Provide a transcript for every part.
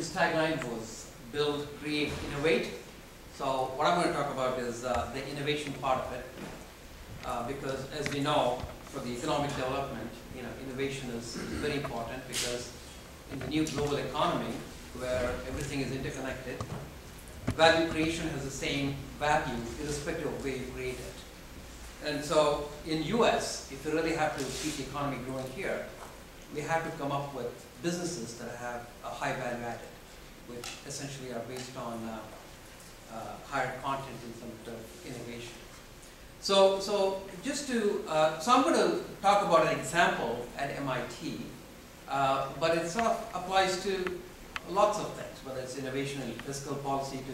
MIT's tagline was build, create, innovate. So what I'm going to talk about is the innovation part of it, because as we know, for the economic development, innovation is very important, because in the new global economy, where everything is interconnected, value creation has the same value irrespective of where you create it. And so in US, if you really have to keep the economy growing here, we have to come up with businesses that have a high value added, which essentially are based on higher content in some sort of innovation. So just to, so I'm going to talk about an example at MIT, but it sort of applies to lots of things, whether it's innovation in fiscal policy to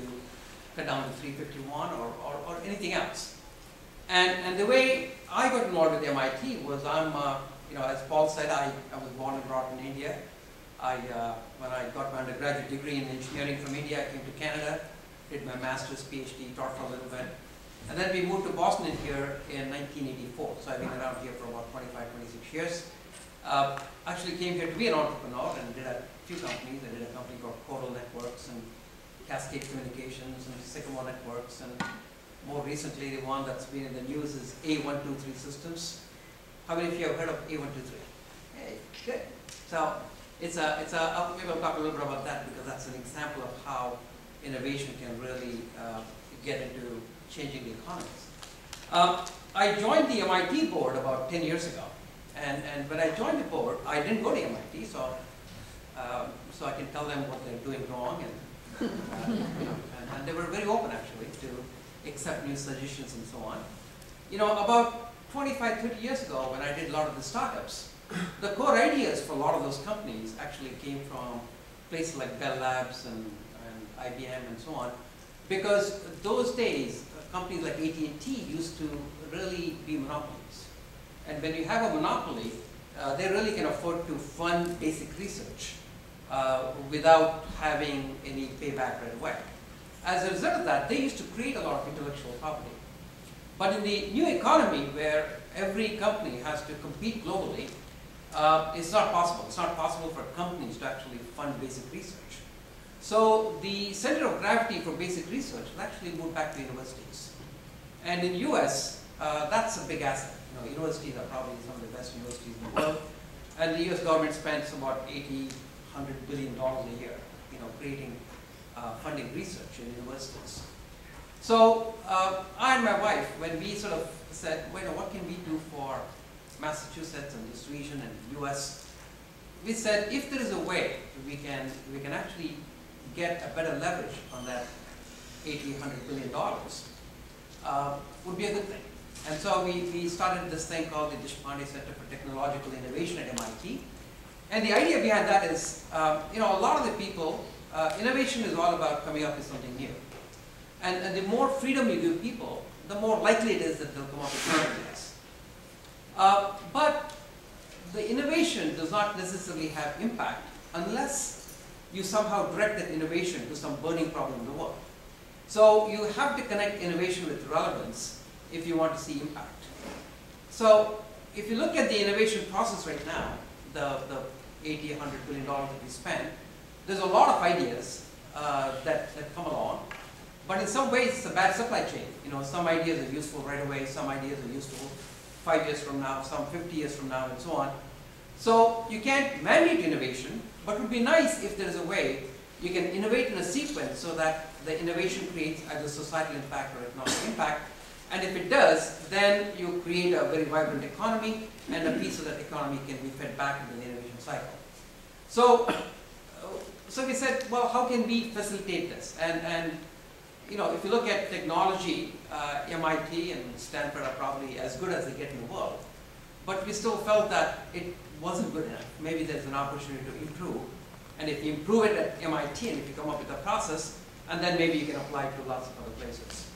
cut down to 351 or anything else. And the way I got involved with MIT was as Paul said, I was born and brought up in India. When I got my undergraduate degree in engineering from India, I came to Canada, did my master's, PhD, taught for a little bit. And then we moved to Boston here in 1984. So I've been around here for about 25, 26 years. Actually came here to be an entrepreneur and did a few companies. I did a company called Coral Networks and Cascade Communications and Sycamore Networks. And more recently, the one that's been in the news is A123 Systems. How many of you have heard of A123? Hey, good. So maybe I'll talk a little bit about that, because that's an example of how innovation can really get into changing the economies. I joined the MIT board about 10 years ago. And when I joined the board, I didn't go to MIT, so I can tell them what they're doing wrong. And they were very open, actually, to accept new suggestions and so on. About 25, 30 years ago, when I did a lot of the startups, the core ideas for a lot of those companies actually came from places like Bell Labs and IBM and so on, because those days, companies like AT&T used to really be monopolies. And when you have a monopoly, they really can afford to fund basic research without having any payback right away. As a result of that, they used to create a lot of intellectual property. But in the new economy, where every company has to compete globally, it's not possible. It's not possible for companies to actually fund basic research. So the center of gravity for basic research has actually moved back to universities. And in US, that's a big asset. Universities are probably some of the best universities in the world. And the US government spends about $80–100 billion a year, creating funding research in universities. So I and my wife, when we sort of said, well, what can we do for Massachusetts and this region and US, we said, if there is a way we can actually get a better leverage on that $80–100 billion, would be a good thing. And so we started this thing called the Deshpande Center for Technological Innovation at MIT. And the idea behind that is, a lot of the people, innovation is all about coming up with something new. And the more freedom you give people, the more likely it is that they'll come up with new ideas. But the innovation does not necessarily have impact unless you somehow direct that innovation to some burning problem in the world. So you have to connect innovation with relevance if you want to see impact. So if you look at the innovation process right now, the $80–100 billion that we spend, there's a lot of ideas that come along. But in some ways, it's a bad supply chain. Some ideas are useful right away, some ideas are useful 5 years from now, some 50 years from now, and so on. So you can't mandate innovation, but it would be nice if there is a way you can innovate in a sequence so that the innovation creates either societal impact or economic impact. And if it does, then you create a very vibrant economy, and a piece of that economy can be fed back into the innovation cycle. So we said, well, how can we facilitate this? And if you look at technology, MIT and Stanford are probably as good as they get in the world. But we still felt that it wasn't good enough. Maybe there's an opportunity to improve. And if you improve it at MIT, and if you come up with a process, and then maybe you can apply it to lots of other places.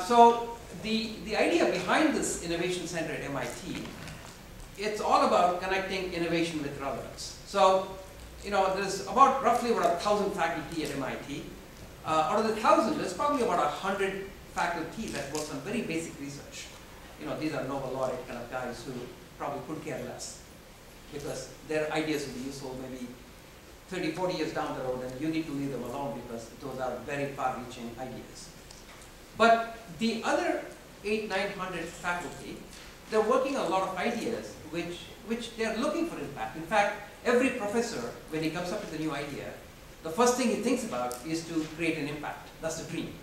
So the idea behind this innovation center at MIT, it's all about connecting innovation with relevance. So, there's roughly about 1,000 faculty at MIT. Out of the 1,000, there's probably about 100 faculty that works on very basic research. These are Nobel laureate kind of guys who probably couldn't care less, because their ideas would be useful maybe 30, 40 years down the road, and you need to leave them alone because those are very far-reaching ideas. But the other 800-900 faculty, they're working on a lot of ideas which they're looking for impact. In fact, every professor, when he comes up with a new idea, the first thing he thinks about is to create an impact. That's the dream.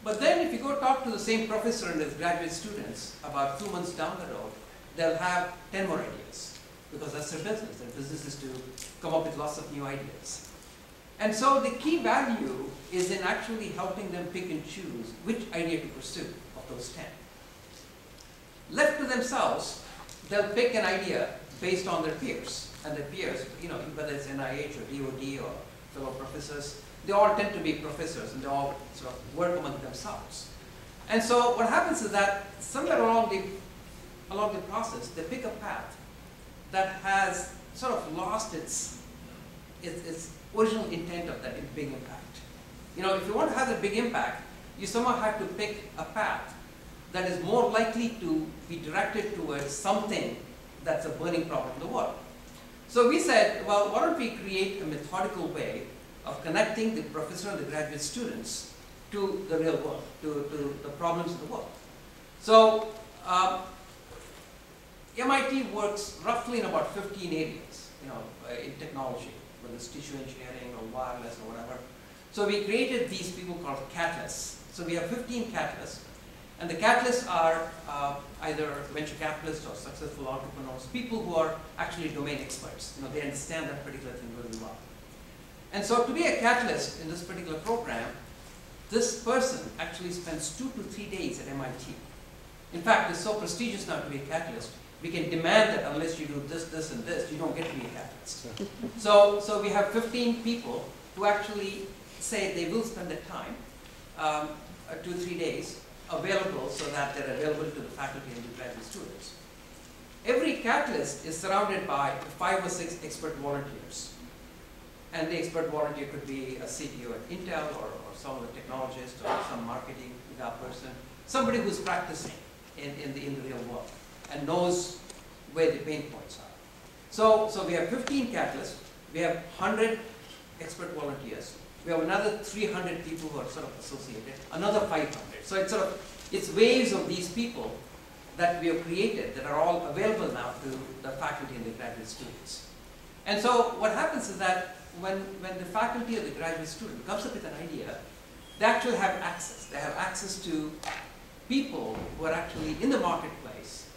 But then if you go talk to the same professor and his graduate students about 2 months down the road, they'll have 10 more ideas because that's their business. Their business is to come up with lots of new ideas. And so the key value is in actually helping them pick and choose which idea to pursue of those 10. Left to themselves, they'll pick an idea based on their peers. And their peers, whether it's NIH or DOD or fellow professors, they all tend to be professors and they all sort of work among themselves. And so what happens is that somewhere along the process, they pick a path that has sort of lost its original intent of that big impact. If you want to have a big impact, you somehow have to pick a path that is more likely to be directed towards something that's a burning problem in the world. So we said, well, why don't we create a methodical way of connecting the professor and the graduate students to the real world, to the problems of the world. So MIT works roughly in about 15 areas, in technology, whether it's tissue engineering or wireless or whatever. So we created these people called catalysts. So we have 15 catalysts, and the catalysts are either venture capitalists or successful entrepreneurs, people who are actually domain experts. They understand that particular thing really well. And so to be a catalyst in this particular program, this person actually spends 2 to 3 days at MIT. In fact, it's so prestigious now to be a catalyst, we can demand that unless you do this, this, and this, you don't get to be a catalyst. So we have 15 people who actually say they will spend their time, 2 or 3 days, available so that they're available to the faculty and the graduate students. Every catalyst is surrounded by 5 or 6 expert volunteers. And the expert volunteer could be a CTO at Intel or some of the technologist or some marketing person, somebody who's practicing in the real world and knows where the pain points are. So we have 15 catalysts, we have 100 expert volunteers, we have another 300 people who are sort of associated, another 500. So it's waves of these people that we have created that are all available now to the faculty and the graduate students. And so what happens is that when the faculty or the graduate student comes up with an idea, they actually have access. They have access to people who are actually in the marketplace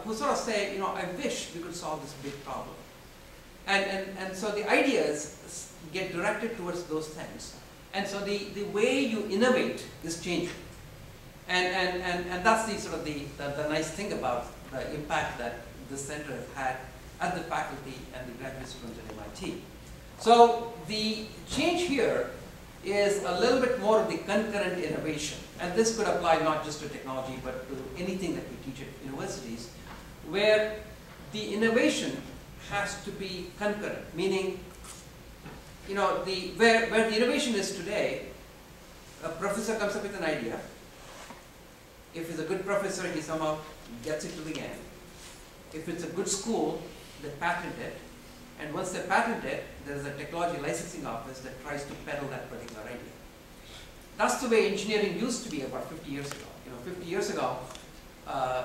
who sort of say, I wish we could solve this big problem. And so the ideas get directed towards those things. And so the way you innovate is changing. And that's the nice thing about the impact that this center has had at the faculty and the graduate students at MIT. So the change here is a little bit more of the concurrent innovation. And this could apply not just to technology, but to anything that we teach at universities, where the innovation has to be concurrent, meaning, where the innovation is today, a professor comes up with an idea. If he's a good professor, he somehow gets it to the end. If it's a good school, they patent it. And once they patent it, there is a technology licensing office that tries to peddle that particular idea. That's the way engineering used to be about 50 years ago. 50 years ago,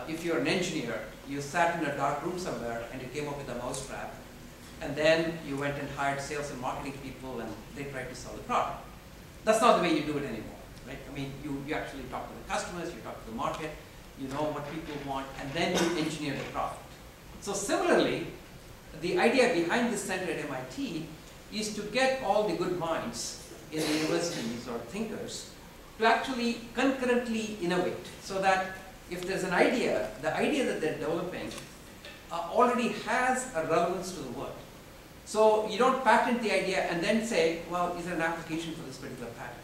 if you're an engineer, you sat in a dark room somewhere and you came up with a mousetrap, and then you went and hired sales and marketing people and they tried to sell the product. That's not the way you do it anymore, right? You actually talk to the customers, you talk to the market, you know what people want, and then you engineer the product. So similarly, the idea behind this center at MIT is to get all the good minds in the universities or thinkers to actually concurrently innovate, so that if there's an idea, the idea that they're developing already has a relevance to the world. So you don't patent the idea and then say, well, is there an application for this particular patent?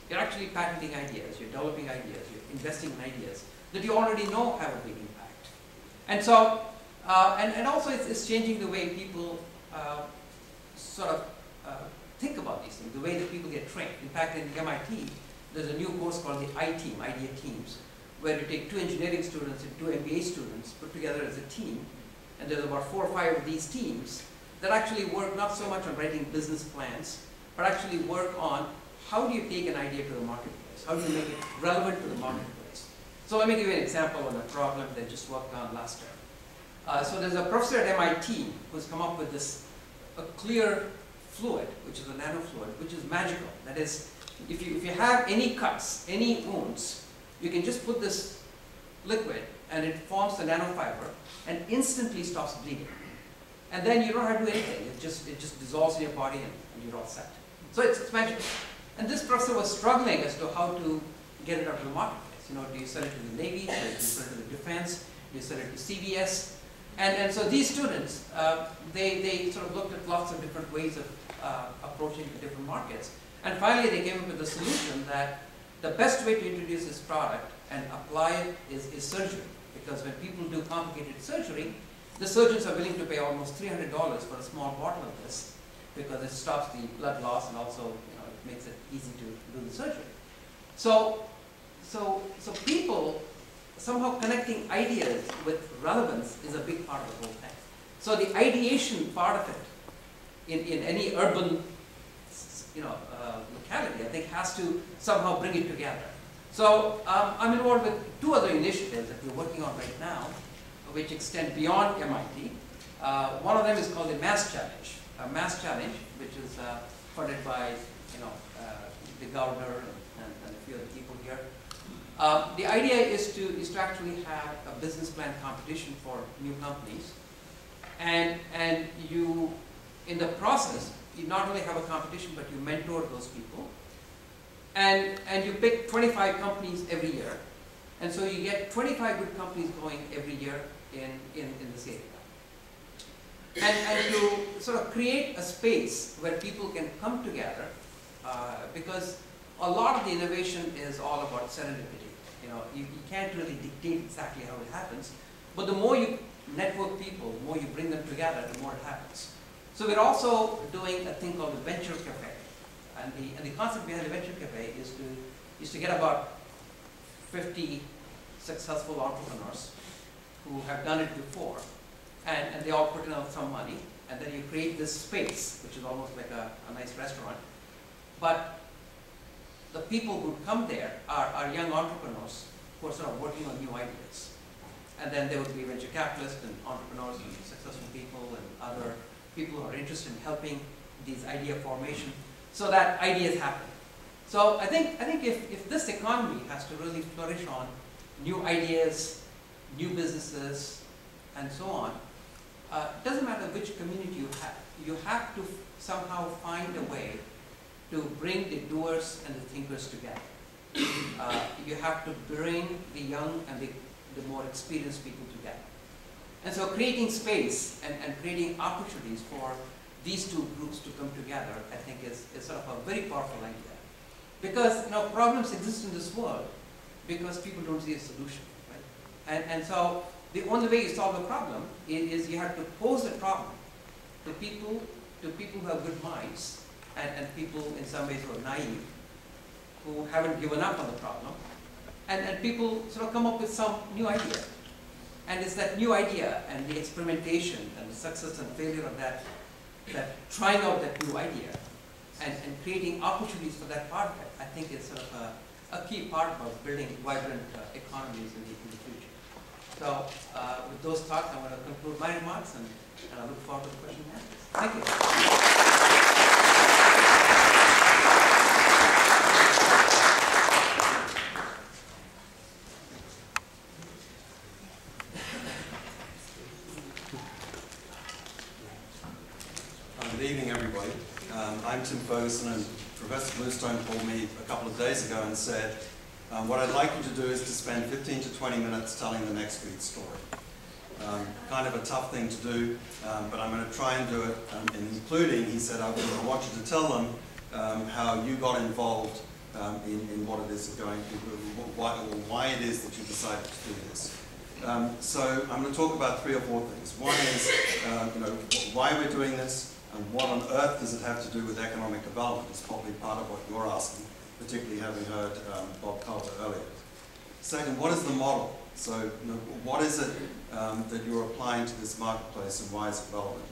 You're actually patenting ideas, you're developing ideas, you're investing in ideas that you already know have a big impact. And so, and also it's changing the way people think about these things, the way that people get trained. In fact, in MIT, there's a new course called the I-Team, Idea Teams, where you take 2 engineering students and 2 MBA students put together as a team, and there's about 4 or 5 of these teams, that actually work not so much on writing business plans, but actually work on how do you take an idea to the marketplace? How do you make it relevant to the marketplace? So let me give you an example on a problem that I just worked on last year. So there's a professor at MIT who's come up with this a clear fluid, which is a nanofluid, which is magical. That is, if you have any cuts, any wounds, you can just put this liquid and it forms the nanofiber and instantly stops bleeding. And then you don't have to do anything. It just dissolves in your body and you're all set. So it's magical. And this professor was struggling as to how to get it out to the marketplace. You know, do you sell it to the Navy? Do you sell it to the defense? Do you sell it to CVS? And so these students, they sort of looked at lots of different ways of approaching the different markets. And finally they came up with a solution that the best way to introduce this product and apply it is surgery. Because when people do complicated surgery, the surgeons are willing to pay almost $300 for a small bottle of this because it stops the blood loss and also it makes it easy to do the surgery. So people somehow connecting ideas with relevance is a big part of the whole thing. So the ideation part of it in any urban locality, I think, has to somehow bring it together. So I'm involved with two other initiatives that we're working on right now, which extend beyond MIT. One of them is called the Mass Challenge. A Mass Challenge, which is funded by the governor and a few other people here. The idea is to actually have a business plan competition for new companies, and you, in the process, you not only have a competition, but you mentor those people, and you pick 25 companies every year, and so you get 25 good companies going every year in this area. And you sort of create a space where people can come together, because a lot of the innovation is all about serendipity. You can't really dictate exactly how it happens, but the more you network people, the more you bring them together, the more it happens. So we're also doing a thing called the Venture Cafe, and the concept behind the Venture Cafe is to get about 50 successful entrepreneurs who have done it before, and they all put in some money, and then you create this space, which is almost like a nice restaurant. But the people who come there are young entrepreneurs who are sort of working on new ideas. And then there would be venture capitalists and entrepreneurs and successful people and other people who are interested in helping these idea formation so that ideas happen. So I think if this economy has to really flourish on new ideas, new businesses, and so on, it doesn't matter which community you have to somehow find a way to bring the doers and the thinkers together. You have to bring the young and the more experienced people together. And so creating space and creating opportunities for these two groups to come together, I think is sort of a very powerful idea. Because problems exist in this world because people don't see a solution, right? And so the only way you solve a problem is you have to pose a problem to people who have good minds, and people in some ways who are naive, who haven't given up on the problem, and people sort of come up with some new idea. And it's that new idea and the experimentation and the success and failure of that trying out that new idea and creating opportunities for that part of it, I think is sort of a key part of building vibrant economies in the future. So with those thoughts, I'm going to conclude my remarks, and I look forward to the question and answers. Thank you. Good evening, everybody. I'm Tim Ferguson, and Professor Bluestone called me a couple of days ago and said, what I'd like you to do is to spend 15 to 20 minutes telling the next week's story. Kind of a tough thing to do, but I'm going to try and do it, and including, he said, I want you to tell them how you got involved in what it is why it is that you decided to do this. So I'm going to talk about 3 or 4 things. One is, why we're doing this, and what on earth does it have to do with economic development? It's probably part of what you're asking, particularly having heard Bob Coulter earlier. Second, what is the model? So what is it that you're applying to this marketplace, and why is it relevant?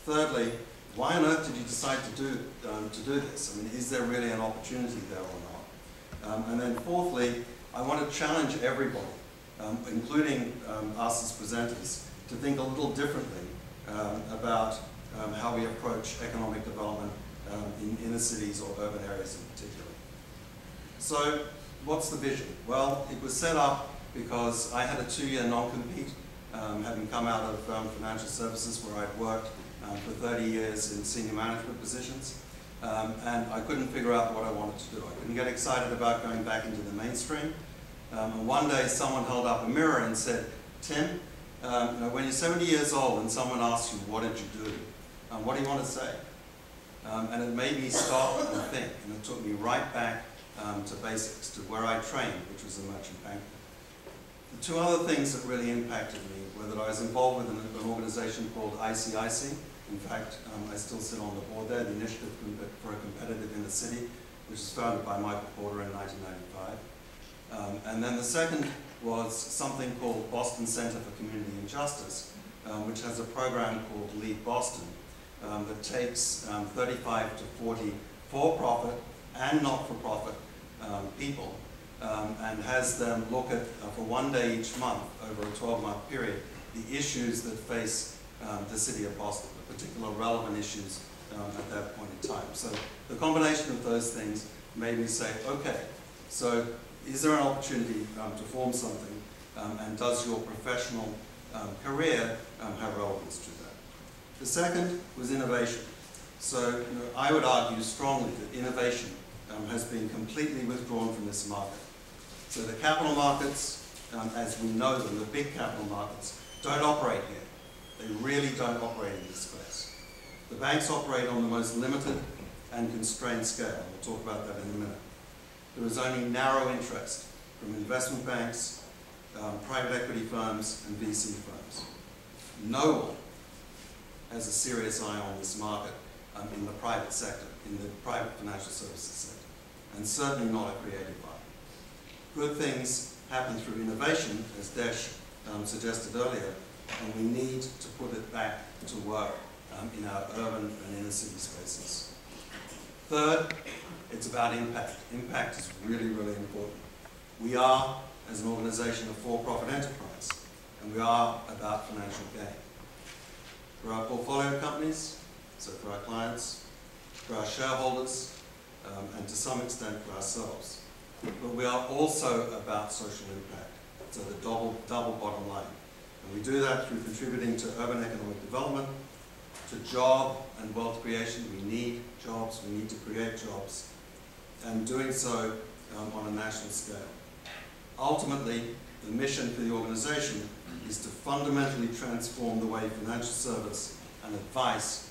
Thirdly, why on earth did you decide to do this? I mean, is there really an opportunity there or not? And then fourthly, I want to challenge everybody, including us as presenters, to think a little differently about how we approach economic development in inner cities or urban areas in particular. So, what's the vision? Well, it was set up because I had a 2-year non-compete, having come out of financial services where I'd worked for 30 years in senior management positions, and I couldn't figure out what I wanted to do. I couldn't get excited about going back into the mainstream. And one day someone held up a mirror and said, Tim, when you're 70 years old and someone asks you, what did you do? What do you want to say? And it made me stop and think, and it took me right back to basics, to where I trained, which was a merchant banker. The two other things that really impacted me were that I was involved with an organization called ICIC. In fact, I still sit on the board there, the Initiative for a Competitive Inner City, which was founded by Michael Porter in 1995. And then the second was something called Boston Center for Community and Justice, which has a program called Lead Boston that takes 35 to 40 for-profit and not-for-profit people and has them look at, for one day each month, over a 12-month period, the issues that face the city of Boston, the particular relevant issues at that point in time. So the combination of those things made me say, okay, so is there an opportunity to form something, and does your professional career have relevance to that? The second was innovation. So I would argue strongly that innovation has been completely withdrawn from this market. So the capital markets, as we know them, the big capital markets, don't operate here. They really don't operate in this space. The banks operate on the most limited and constrained scale. We'll talk about that in a minute. There is only narrow interest from investment banks, private equity firms, and VC firms. No one has a serious eye on this market in the private sector, in the private financial services sector, and certainly not a creative eye. Good things happen through innovation, as Desh suggested earlier, and we need to put it back to work in our urban and inner city spaces. Third, it's about impact. Impact is really, really important. We are, as an organization, a for-profit enterprise, and we are about financial gain. For our portfolio companies, so for our clients, for our shareholders, and to some extent for ourselves. But we are also about social impact, so the double bottom line. And we do that through contributing to urban economic development, to job and wealth creation. We need jobs, we need to create jobs, and doing so on a national scale. Ultimately, the mission for the organization is to fundamentally transform the way financial service and advice